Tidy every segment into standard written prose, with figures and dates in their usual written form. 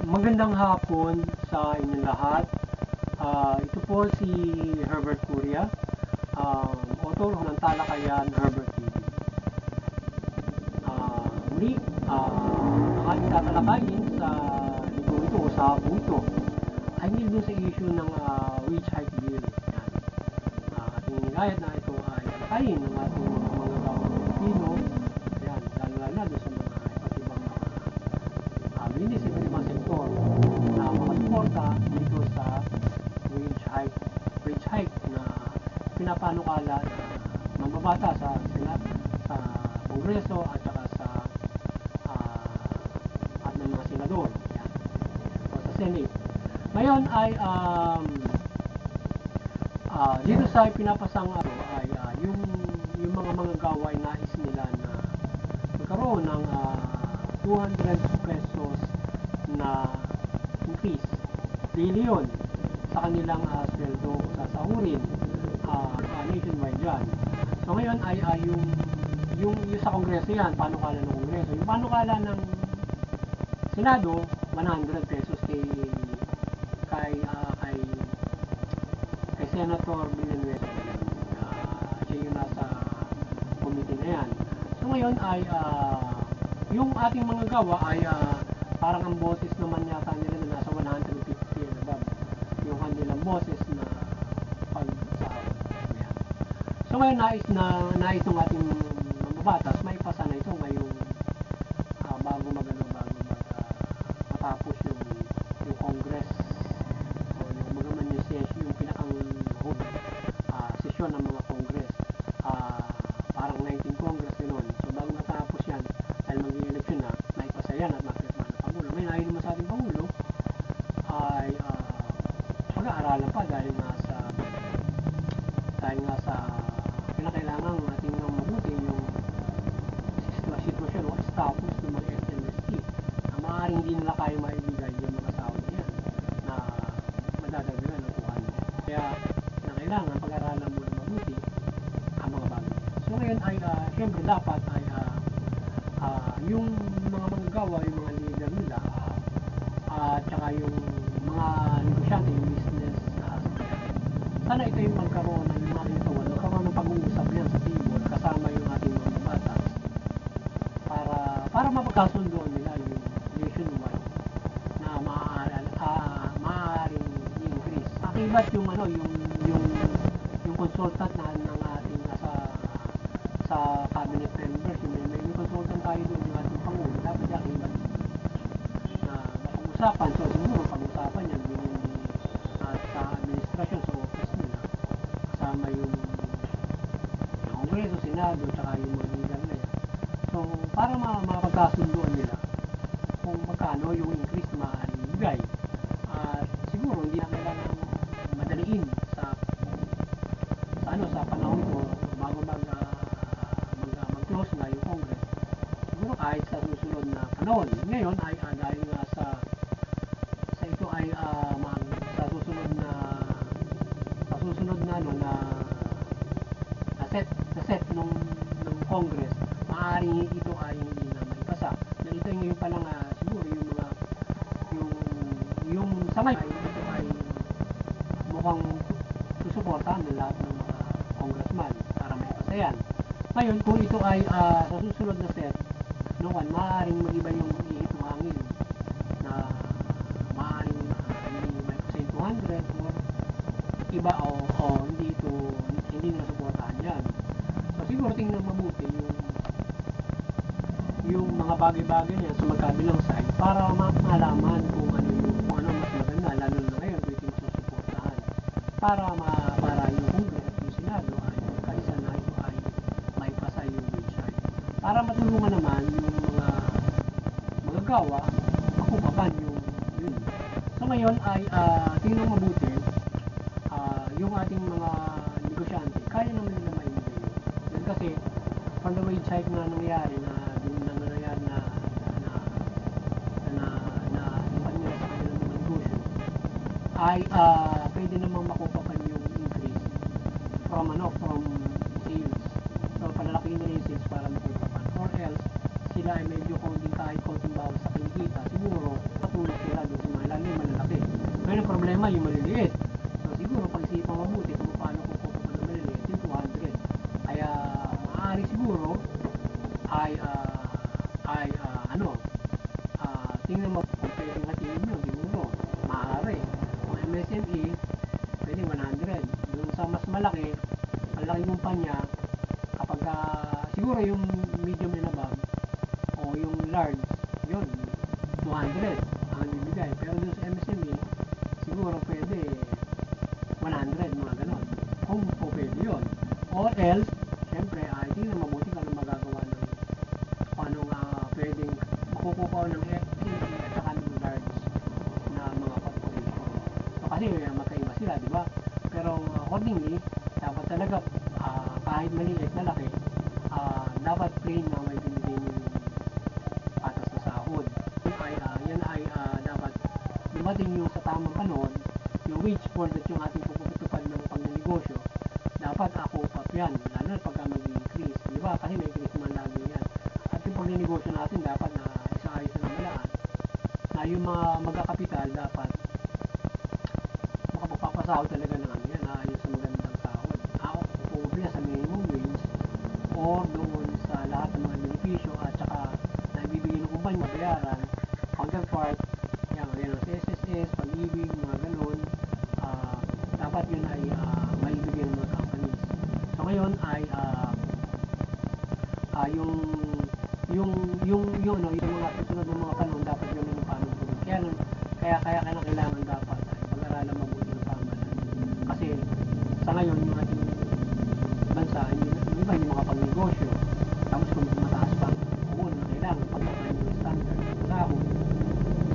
Magandang hapon sa inyong lahat. Ito po si Herbert Curia, author ng talakayan Herbert TV. Muli, ang ating tatalakayin sa linggo ito o sa hapong ito ay nildo sa issue ng wage hike bill. Yan. Ating nilahit na ito ay talakayin ng ating mga gawang Pilipino. Yan, lalo-lalo na sa mga iba't ibang linis, iba't ibang sektor na mga suporta dito sa wage hike na pinapanukala na mambabata sa Kongreso at saka sa at ng mga senador. Yan. O sa Senate. Ngayon ay dito sa pinapasang ay yung mga gawa ay nais nila na magkaroon ng 200 pesos na increase daily yun sa kanilang sweldo sa sahurin nationwide dyan. So ngayon ay yung sa Kongreso yan, panukala ng Kongreso. Yung panukala ng Senado, 100 pesos kay Senator Villanueva. Siya yung nasa committee na yan. So ngayon ay yung ating mga gawa ay parang ang boses naman yata nila na nasa 150 and above yung kanilang boses na pagsahod. So ngayon nais ng ating mababatas maipasa na ito ngayong bago matapos yung Congress o yung magaman yung session, yung pinakang sesyon ng mga Congress, parang 19 Congress gano'n. So bago matapos yan dahil mag-election na, maipasa yan at mapirma ng Pangulo. Ngayon ayon naman sa ating Pangulo ay pag-aaralan pa dahil nga sa kinakailangan ating mabuti yung sitwasyon o status ng mga SMST na maaaring hindi nila kaya maibigay yung mga sahod niya na madadagdagan ng 200. Kaya kinakailangan pag-aralan mo na mabuti ang mga bagay. So ngayon ay siyempre dapat ay yung mga manggagawa, yung mga leader nila at saka yung mga negosyante, yung business sana ito yung magkaroon ng magkaroon ng pag-uusap yan sa table kasama yung ating mga bata para mapagkasundoan nila yung nationwide na maaaring increase. Akibat yung yung consultant ng ating sa cabinet members, may consultant tayo doon yung ating Pangulo, dapat akibat na mapag-usapan. So siguro pag-usapan yan sa administrasyon, sa office nila kasama yung Kongreso, Senado, tsaka yung mga leader na yan. So para mapagkasundoan nila kung magkano yung increase na maaaring ibigay. At siguro hindi na kailangan madaliin sa panahon ito bago mag-close na yung Congress. Siguro kahit sa susunod na panahon. Ngayon ay dahil nga sa ito ay sa susunod na set ng Congress, maaaring ito ay hindi na maipasa. Dahil ito ngayon pa lang siguro yung sa ngayon ito ay mukhang susuportahan ng lahat ng mga congressman para maipasa yan. Ngayon kung ito ay sa susunod na set noon, maaaring mag-iba yung ihip ng hangin na maaaring hindi maipasa yung 200 or iba o hindi na suportahan yan. So siguro tingnan mabuti yung mga bagay-bagay niya sa magkabilang side para malaman kung ano mas maganda, lalo na ngayon kung ito susuportahan para yung Congress, yung Senado ay kaysa na ito ay maipasa yung wage hike para matulungan naman yung mga magagawa makupaban yun. So ngayon ay tingnan mabuti yung ating mga negosyante, kaya naman nila maibigay yun. Kasi from the wage hike na nangyari na iwan nila sa kanilang mga negosyo ay pwede namang makupapan yung increase from sales. So palalakihin nila yung sales para makupapan or else sila ay medyo kahit konting bawas sa kinikita, siguro patulog sila doon sa mga lalo yung malalaki. Ngayon ang problema yung maliliit. So siguro pag-isipan mabuti kung paano kukuha pa ng maliliit, yung 200. Kaya maaari siguro tingnan mo kung pwedeng hatiin nyo, siguro maaari. Kung MSME, pwedeng 100. Doon sa mas malaki, malaking kumpanya, kapag siguro yung medium and above o yung large, yun 200 ang bibigay. Pero dun sa MSME siguro pwede 100, mga ganon, kung po pwede yun. Or else syempre tingnan mabuti ka na magagawa ng paano pwedeng makukuha ng MSME at saka ng large na mga corporation. So kasi magkaiba sila, di ba? Pero accordingly dapat talaga kahit maliit na laki, dapat plain na may binigay yung patas na sahod. Yan ay dapat dumating yung sa tamang panahon, yung wage board at yung ating puputupad ng pagnegosyo, dapat ako pa yan, lalo na pagka mag-increase, di ba? Kasi may increase naman lagi yan. At yung pagnegosyo natin dapat na isaayos na malaan, na yung mga magkakapital dapat makapagpapasahod talaga ng ano yan, ayon sa magandang sahod. Ako pupumapila sa minimum wage or doon sa lahat ng mga benepisyo at saka naibibigay ng kumpanya, bayaran, counterpart, yan ng SSS, pag-ibig, mga ganun, dapat yun ay maibigay ng mga companies. So ngayon ay yung mga susunod ng mga panahon dapat yun yung paano gawin. Kaya kailangan dapat ay pag-aralan mabuti ng pamahalaan. Kasi sa ngayon yung ating bansa, yung iba hindi makapagnegosyo, tapos kung mataas pa oo na kailangan pag-apply yung standard ng sahod.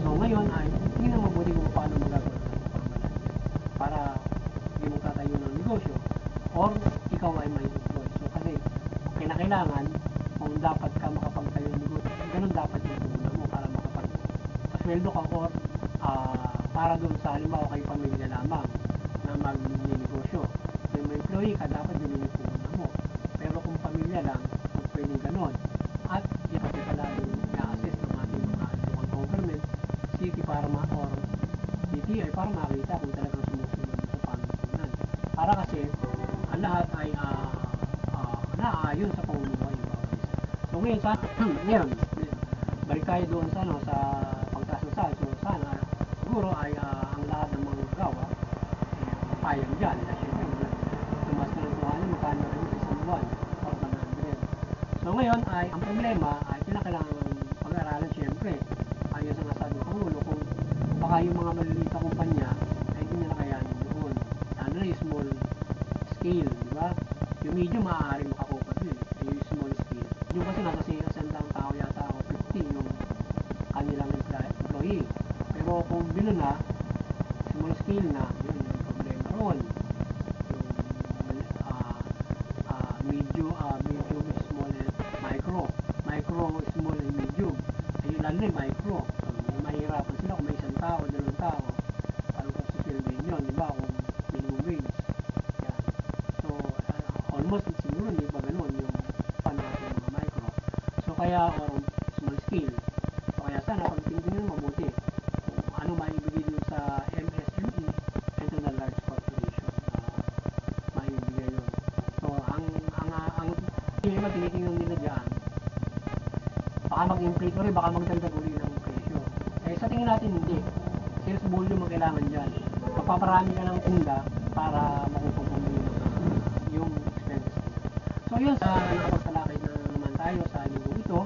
So ngayon ay tingnan mabuti kung paano magagawa ng pamahalaan para hindi mo tatayo ng negosyo or ikaw ay may employ. So kasi kailangan kung dapat ka makapagtayo ng negosyo, ganun dapat yung tumunan mo para makapag-pasweldo ka or para doon sa halimbawa kayo pamilya lamang na mag-negosyo. Kung may employee ka, dapat yun yung tumunan mo. Pero kung pamilya lang, kung pwedeng ganun. At dapat yung palagi i-assess ng ating mga local government, city para or DTI para makita kung talagang sumusunod sa panutunan. Para kasi ang lahat ay naaayon sa pamumuhay ng bawat isa. So ngayon balik tayo doon sa sa pagtaas ng sahod. So sana siguro ay ang lahat ng mga gawa payag dyan. Siyempre tumas na ng tuhanan, magkano rin sa isang buwan or 100. So ngayon ay ang problema ay kailangan pag-aralan siyempre ayon sa nasabi ng Pangulo kung baka yung mga maliliit na kumpanya ay hindi nila kayanin doon. Ano na yung small scale, di ba? Yung medium maaari makakupat din. Yung small scale. Yung kasi nasa sandang tao yata o 50 yung kanilang employee. Pero kung bilo na, small scale na, yun yung problema roon. Yung medium, small, and micro, small, and medium. Ayun lalo na yung micro. So, mahirapan sila kung may isang tao, dalawang tao. Parang kung sa din yun, di ba? Kung minimum wage. Yan. So, almost siguro hindi pa ganun yung paano natin mga micro. So, kaya, or small scale. So, kaya sana pag tingnan mabuti kung ano maibigay dun sa MSME and to the large corporation maibigay yun. So, ang iba tinitingnan nila dyan, baka mag-inflate rin, baka magdagdag uli ng presyo. Eh, sa tingin natin hindi. Sales volume ang kailangan dyan. Magpaparami ka ng tinda para makukuha mo yung expenses. So, yun, nakapagtalakay na naman tayo sa linggo ito.